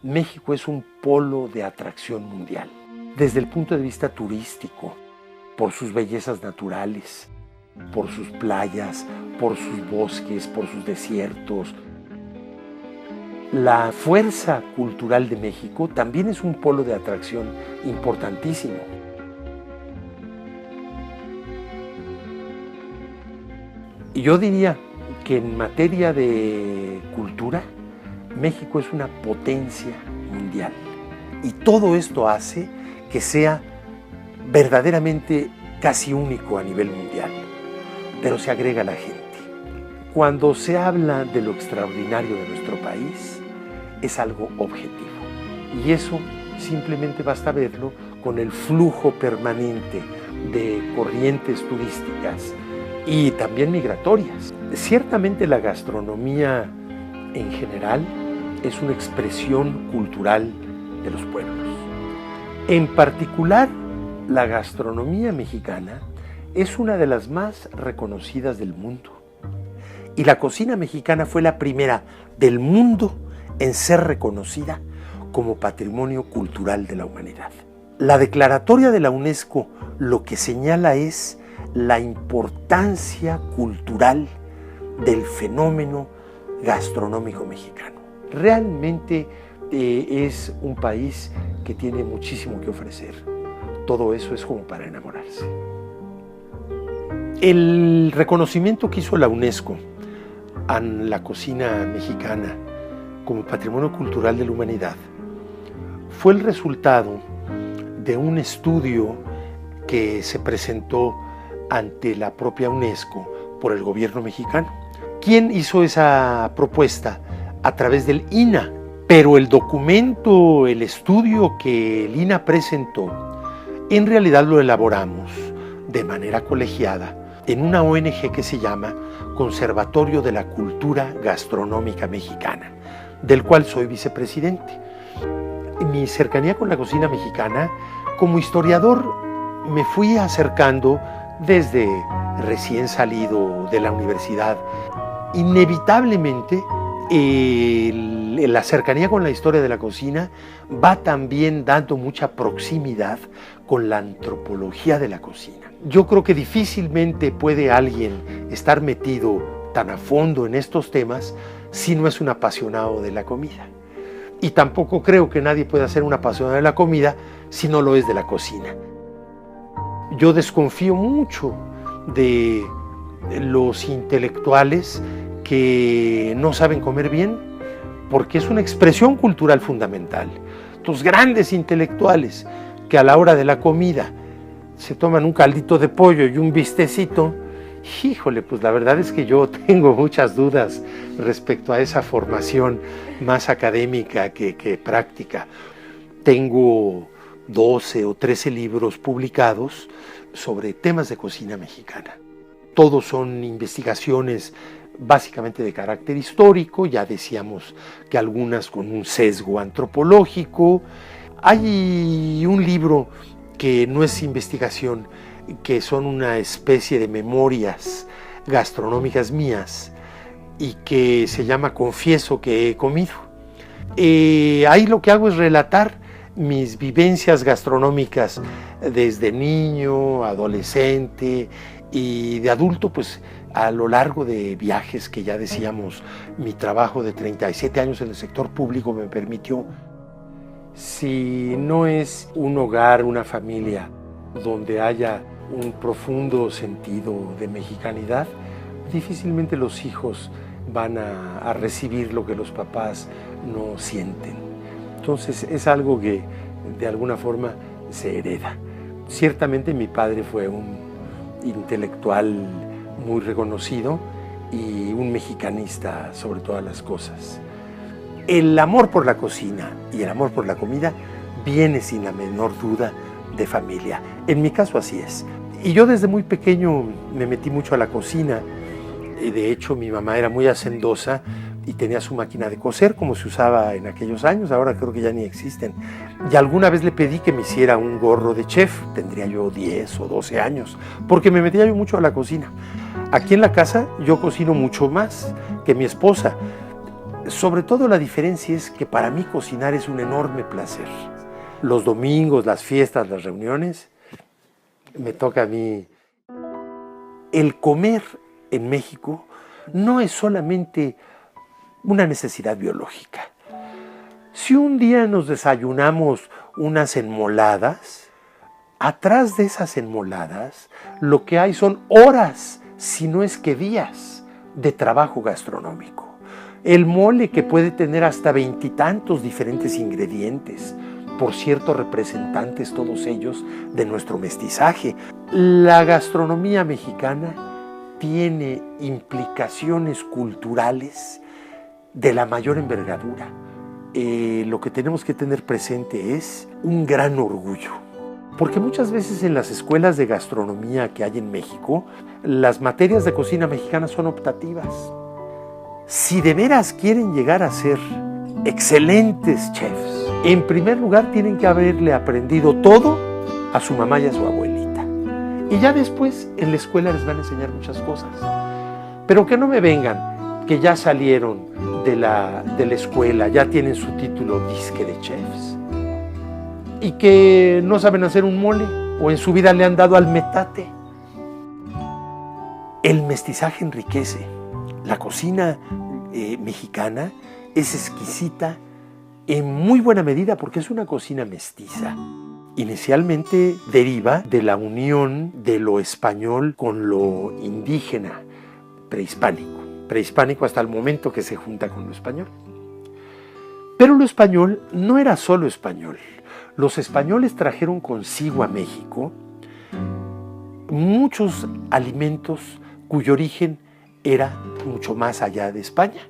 México es un polo de atracción mundial, desde el punto de vista turístico, por sus bellezas naturales, por sus playas, por sus bosques, por sus desiertos. La fuerza cultural de México también es un polo de atracción importantísimo. Y yo diría que en materia de cultura, México es una potencia mundial. Y todo esto hace que sea verdaderamente casi único a nivel mundial. Pero se agrega la gente. Cuando se habla de lo extraordinario de nuestro país, es algo objetivo. Y eso simplemente basta verlo con el flujo permanente de corrientes turísticas y también migratorias. Ciertamente la gastronomía en general es una expresión cultural de los pueblos. En particular, la gastronomía mexicana es una de las más reconocidas del mundo. Y la cocina mexicana fue la primera del mundo en ser reconocida como Patrimonio Cultural de la Humanidad. La declaratoria de la UNESCO lo que señala es la importancia cultural del fenómeno gastronómico mexicano. Realmente es un país que tiene muchísimo que ofrecer. Todo eso es como para enamorarse. El reconocimiento que hizo la UNESCO a la cocina mexicana como Patrimonio Cultural de la Humanidad fue el resultado de un estudio que se presentó ante la propia UNESCO por el gobierno mexicano. ¿Quién hizo esa propuesta? A través del INAH, pero el documento, el estudio que el INAH presentó, en realidad lo elaboramos de manera colegiada en una ONG que se llama Conservatorio de la Cultura Gastronómica Mexicana, del cual soy vicepresidente. Mi cercanía con la cocina mexicana, como historiador, me fui acercando desde recién salido de la universidad. Inevitablemente, la cercanía con la historia de la cocina va también dando mucha proximidad con la antropología de la cocina. Yo creo que difícilmente puede alguien estar metido tan a fondo en estos temas si no es un apasionado de la comida. Y tampoco creo que nadie pueda ser un apasionado de la comida si no lo es de la cocina. Yo desconfío mucho de los intelectuales que no saben comer bien, porque es una expresión cultural fundamental. Los grandes intelectuales que a la hora de la comida se toman un caldito de pollo y un bistecito, híjole, pues la verdad es que yo tengo muchas dudas respecto a esa formación más académica que práctica. Tengo 12 o 13 libros publicados sobre temas de cocina mexicana. Todos son investigaciones básicamente de carácter histórico, ya decíamos que algunas con un sesgo antropológico. Hay un libro que no es investigación, que son una especie de memorias gastronómicas mías y que se llama Confieso que he comido. Ahí lo que hago es relatar mis vivencias gastronómicas desde niño, adolescente y de adulto, pues a lo largo de viajes que ya decíamos, mi trabajo de 37 años en el sector público me permitió. Si no es un hogar, una familia donde haya un profundo sentido de mexicanidad, difícilmente los hijos van a recibir lo que los papás no sienten. Entonces es algo que de alguna forma se hereda. Ciertamente mi padre fue un intelectual muy reconocido y un mexicanista sobre todas las cosas. El amor por la cocina y el amor por la comida viene sin la menor duda de familia. En mi caso así es. Y yo desde muy pequeño me metí mucho a la cocina. De hecho, mi mamá era muy hacendosa y tenía su máquina de coser como se usaba en aquellos años, ahora creo que ya ni existen. Y alguna vez le pedí que me hiciera un gorro de chef, tendría yo 10 o 12 años, porque me metía yo mucho a la cocina. Aquí en la casa yo cocino mucho más que mi esposa. Sobre todo la diferencia es que para mí cocinar es un enorme placer. Los domingos, las fiestas, las reuniones, me toca a mí. El comer en México no es solamente una necesidad biológica. Si un día nos desayunamos unas enmoladas, atrás de esas enmoladas lo que hay son horas, si no es que días, de trabajo gastronómico. El mole, que puede tener hasta 20 y tantos diferentes ingredientes, por cierto, representantes todos ellos de nuestro mestizaje. La gastronomía mexicana tiene implicaciones culturales de la mayor envergadura. Lo que tenemos que tener presente es un gran orgullo, porque muchas veces en las escuelas de gastronomía que hay en México, las materias de cocina mexicana son optativas. Si de veras quieren llegar a ser excelentes chefs, en primer lugar tienen que haberle aprendido todo a su mamá y a su abuelita. Y ya después en la escuela les van a enseñar muchas cosas. Pero que no me vengan que ya salieron de la escuela, ya tienen su título disque de chefs, y que no saben hacer un mole, o en su vida le han dado al metate. El mestizaje enriquece. La cocina mexicana es exquisita en muy buena medida porque es una cocina mestiza. Inicialmente deriva de la unión de lo español con lo indígena, prehispánico hasta el momento que se junta con lo español. Pero lo español no era solo español. Los españoles trajeron consigo a México muchos alimentos cuyo origen era mucho más allá de España.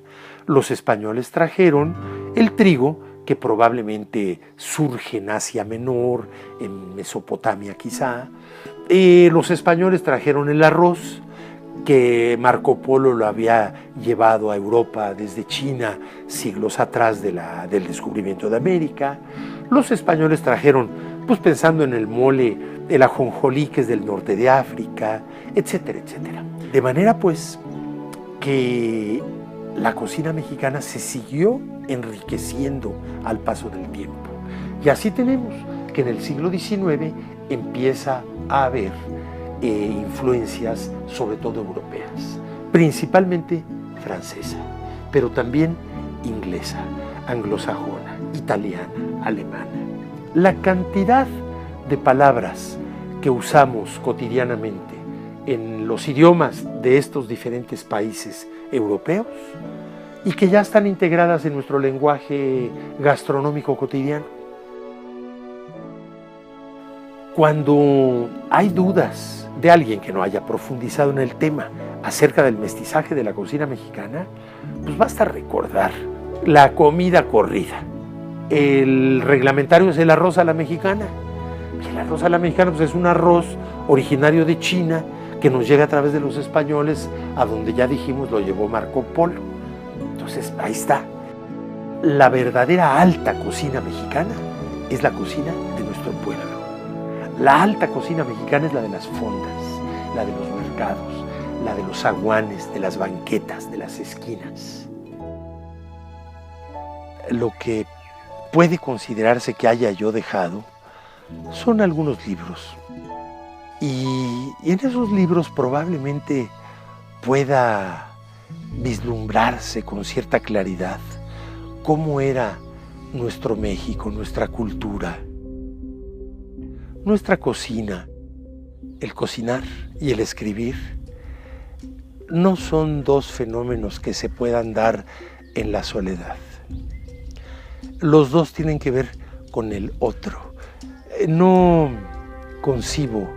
Los españoles trajeron el trigo, que probablemente surge en Asia Menor, en Mesopotamia quizá. Los españoles trajeron el arroz, que Marco Polo lo había llevado a Europa desde China siglos atrás del descubrimiento de América. Los españoles trajeron, pues pensando en el mole, el ajonjolí, que es del norte de África, etcétera, etcétera. De manera pues que la cocina mexicana se siguió enriqueciendo al paso del tiempo. Y así tenemos que en el siglo XIX empieza a haber influencias, sobre todo europeas, principalmente francesa, pero también inglesa, anglosajona, italiana, alemana. La cantidad de palabras que usamos cotidianamente en los idiomas de estos diferentes países europeos y que ya están integradas en nuestro lenguaje gastronómico cotidiano. Cuando hay dudas de alguien que no haya profundizado en el tema acerca del mestizaje de la cocina mexicana, pues basta recordar la comida corrida. El reglamentario es el arroz a la mexicana. Y el arroz a la mexicana pues es un arroz originario de China que nos llega a través de los españoles, a donde ya dijimos lo llevó Marco Polo. Entonces ahí está. La verdadera alta cocina mexicana es la cocina de nuestro pueblo. La alta cocina mexicana es la de las fondas, la de los mercados, la de los zaguanes, de las banquetas, de las esquinas. Lo que puede considerarse que haya yo dejado son algunos libros. Y en esos libros probablemente pueda vislumbrarse con cierta claridad cómo era nuestro México, nuestra cultura, nuestra cocina. El cocinar y el escribir no son dos fenómenos que se puedan dar en la soledad. Los dos tienen que ver con el otro. No concibo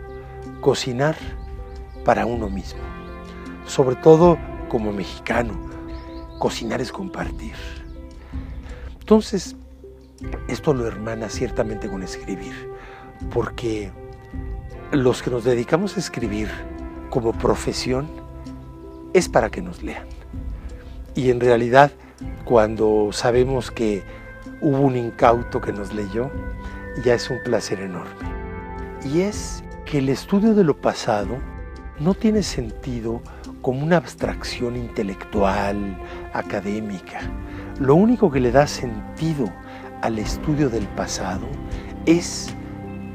cocinar para uno mismo. Sobre todo como mexicano, cocinar es compartir. Entonces, esto lo hermana ciertamente con escribir, porque los que nos dedicamos a escribir como profesión es para que nos lean. Y en realidad, cuando sabemos que hubo un incauto que nos leyó, ya es un placer enorme. Y es que el estudio de lo pasado no tiene sentido como una abstracción intelectual, académica. Lo único que le da sentido al estudio del pasado es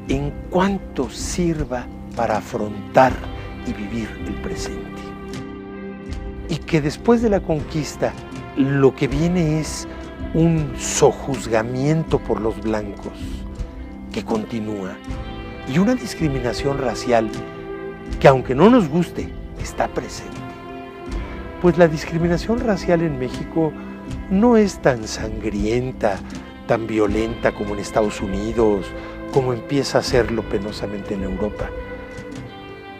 en cuanto sirva para afrontar y vivir el presente. Y que después de la conquista lo que viene es un sojuzgamiento por los blancos que continúa y una discriminación racial que, aunque no nos guste, está presente. Pues la discriminación racial en México no es tan sangrienta, tan violenta como en Estados Unidos, como empieza a serlo penosamente en Europa.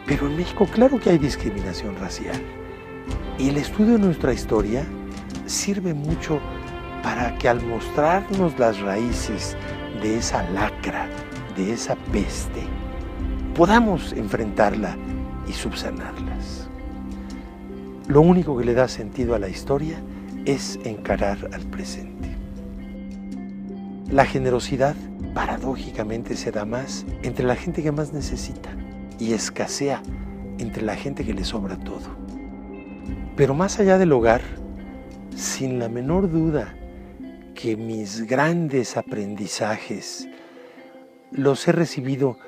Pero en México claro que hay discriminación racial. Y el estudio de nuestra historia sirve mucho para que al mostrarnos las raíces de esa lacra, de esa peste, podamos enfrentarla y subsanarlas. Lo único que le da sentido a la historia es encarar al presente. La generosidad, paradójicamente, se da más entre la gente que más necesita y escasea entre la gente que le sobra todo. Pero más allá del hogar, sin la menor duda que mis grandes aprendizajes los he recibido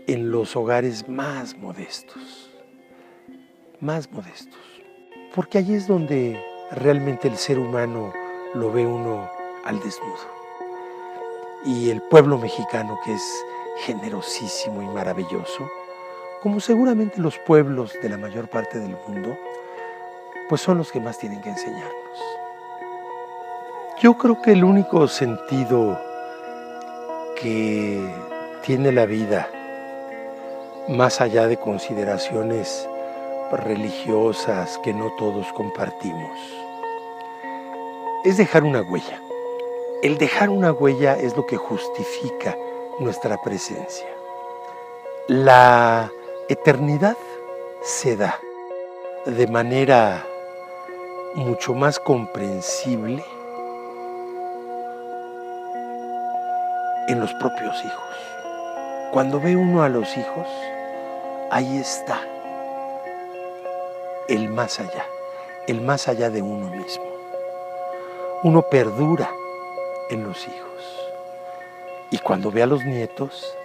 en los hogares más modestos, porque allí es donde realmente el ser humano lo ve uno al desnudo. Y el pueblo mexicano, que es generosísimo y maravilloso, como seguramente los pueblos de la mayor parte del mundo, pues son los que más tienen que enseñarnos. Yo creo que el único sentido que tiene la vida, más allá de consideraciones religiosas que no todos compartimos, es dejar una huella. El dejar una huella es lo que justifica nuestra presencia. La eternidad se da de manera mucho más comprensible en los propios hijos. Cuando ve uno a los hijos, ahí está el más allá de uno mismo. Uno perdura en los hijos. Y cuando ve a los nietos,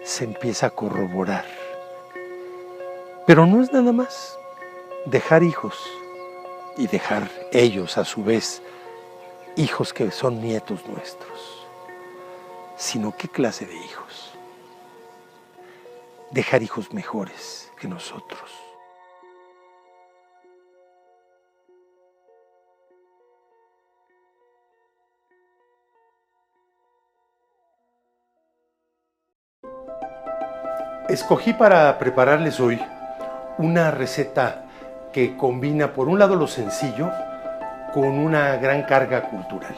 se empieza a corroborar. Pero no es nada más dejar hijos y dejar ellos a su vez hijos que son nietos nuestros, sino qué clase de hijos. Dejar hijos mejores que nosotros. Escogí para prepararles hoy una receta que combina por un lado lo sencillo con una gran carga cultural,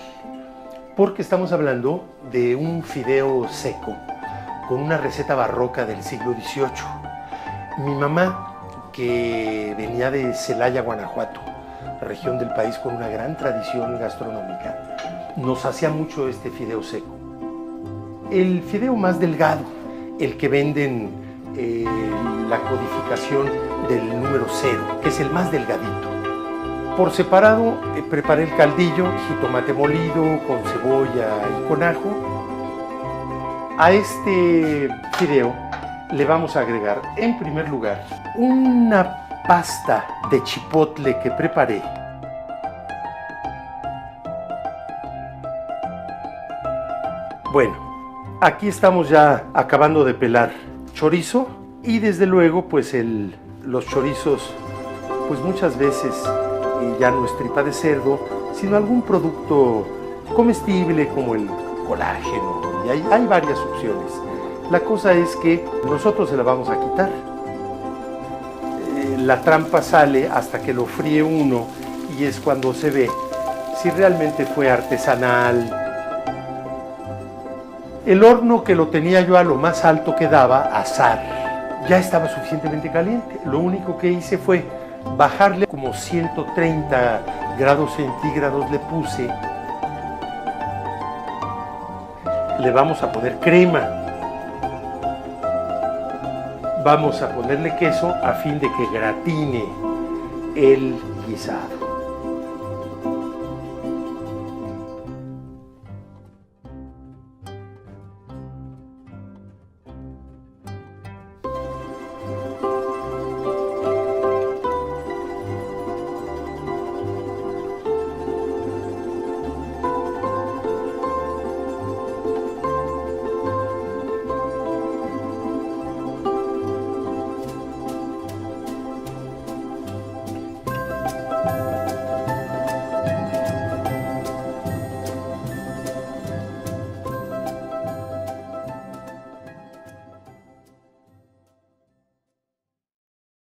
porque estamos hablando de un fideo seco con una receta barroca del siglo XVIII. Mi mamá, que venía de Celaya, Guanajuato, región del país con una gran tradición gastronómica, nos hacía mucho este fideo seco. El fideo más delgado, el que venden la codificación del número 0, que es el más delgadito. Por separado preparé el caldillo, jitomate molido con cebolla y con ajo. A este fideo le vamos a agregar, en primer lugar, una pasta de chipotle que preparé. Bueno, aquí estamos ya acabando de pelar chorizo y desde luego pues los chorizos pues muchas veces ya no es tripa de cerdo, sino algún producto comestible como el colágeno, y hay varias opciones. La cosa es que nosotros se la vamos a quitar. La trampa sale hasta que lo fríe uno y es cuando se ve si realmente fue artesanal. El horno, que lo tenía yo a lo más alto que daba, asar, ya estaba suficientemente caliente. Lo único que hice fue bajarle como 130 grados centígrados le puse. Le vamos a poner crema. Vamos a ponerle queso a fin de que gratine el guisado.